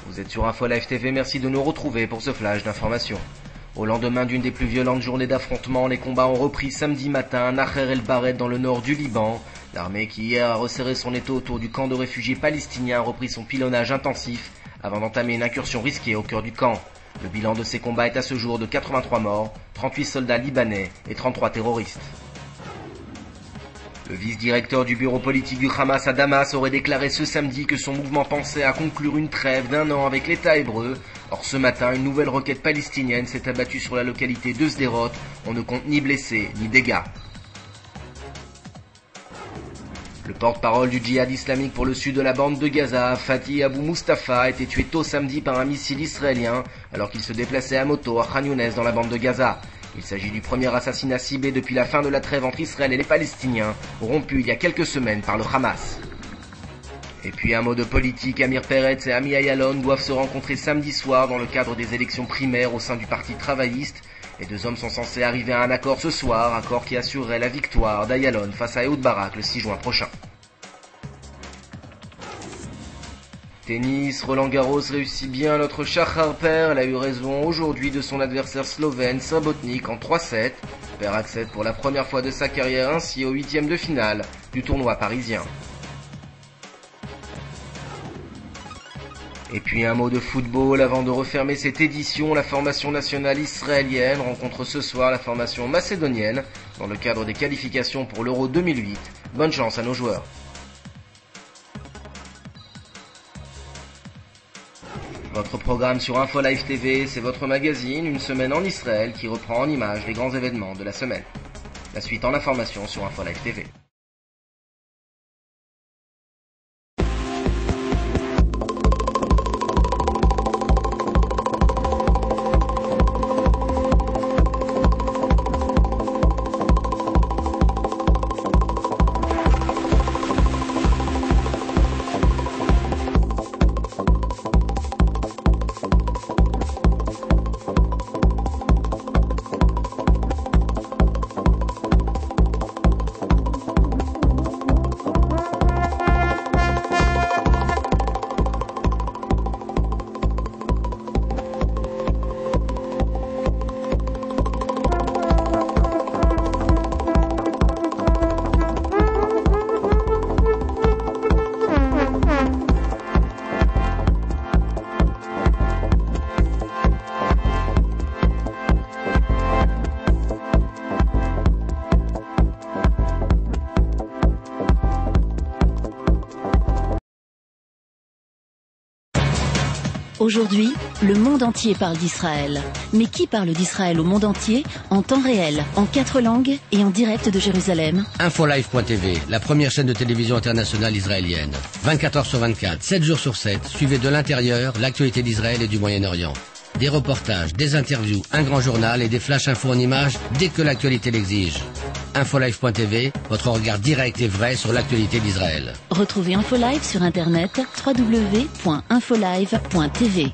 Vous êtes sur Info Live TV, merci de nous retrouver pour ce flash d'information. Au lendemain d'une des plus violentes journées d'affrontement, les combats ont repris samedi matin à Naher el-Bared dans le nord du Liban. L'armée qui hier a resserré son étau autour du camp de réfugiés palestiniens a repris son pilonnage intensif avant d'entamer une incursion risquée au cœur du camp. Le bilan de ces combats est à ce jour de 83 morts, 38 soldats libanais et 33 terroristes. Le vice-directeur du bureau politique du Hamas à Damas aurait déclaré ce samedi que son mouvement pensait à conclure une trêve d'1 an avec l'État hébreu. Or ce matin, une nouvelle roquette palestinienne s'est abattue sur la localité de Sderot. On ne compte ni blessés ni dégâts. Le porte-parole du djihad islamique pour le sud de la bande de Gaza, Fatih Abu Mustafa, a été tué tôt samedi par un missile israélien alors qu'il se déplaçait à moto à Khan Younes dans la bande de Gaza. Il s'agit du premier assassinat ciblé depuis la fin de la trêve entre Israël et les Palestiniens, rompue il y a quelques semaines par le Hamas. Et puis un mot de politique, Amir Peretz et Ami Ayalon doivent se rencontrer samedi soir dans le cadre des élections primaires au sein du parti travailliste. Les deux hommes sont censés arriver à un accord ce soir, accord qui assurerait la victoire d'Ayalon face à Ehud Barak le 6 juin prochain. Tennis, Roland Garros réussit bien notre Shachar Per. Elle a eu raison aujourd'hui de son adversaire slovène Sabotnik en 3-7. Per accède pour la première fois de sa carrière ainsi au 8e de finale du tournoi parisien. Et puis un mot de football avant de refermer cette édition. La formation nationale israélienne rencontre ce soir la formation macédonienne dans le cadre des qualifications pour l'Euro 2008. Bonne chance à nos joueurs. Votre programme sur Info Live TV, c'est votre magazine, une semaine en Israël qui reprend en images les grands événements de la semaine. La suite en information sur Info Live TV. Aujourd'hui, le monde entier parle d'Israël. Mais qui parle d'Israël au monde entier, en temps réel, en 4 langues et en direct de Jérusalem? Infolive.tv, la première chaîne de télévision internationale israélienne. 24 heures sur 24, 7 jours sur 7, suivez de l'intérieur l'actualité d'Israël et du Moyen-Orient. Des reportages, des interviews, un grand journal et des flash infos en images dès que l'actualité l'exige. Infolive.tv, votre regard direct et vrai sur l'actualité d'Israël. Retrouvez Infolive sur internet www.infolive.tv.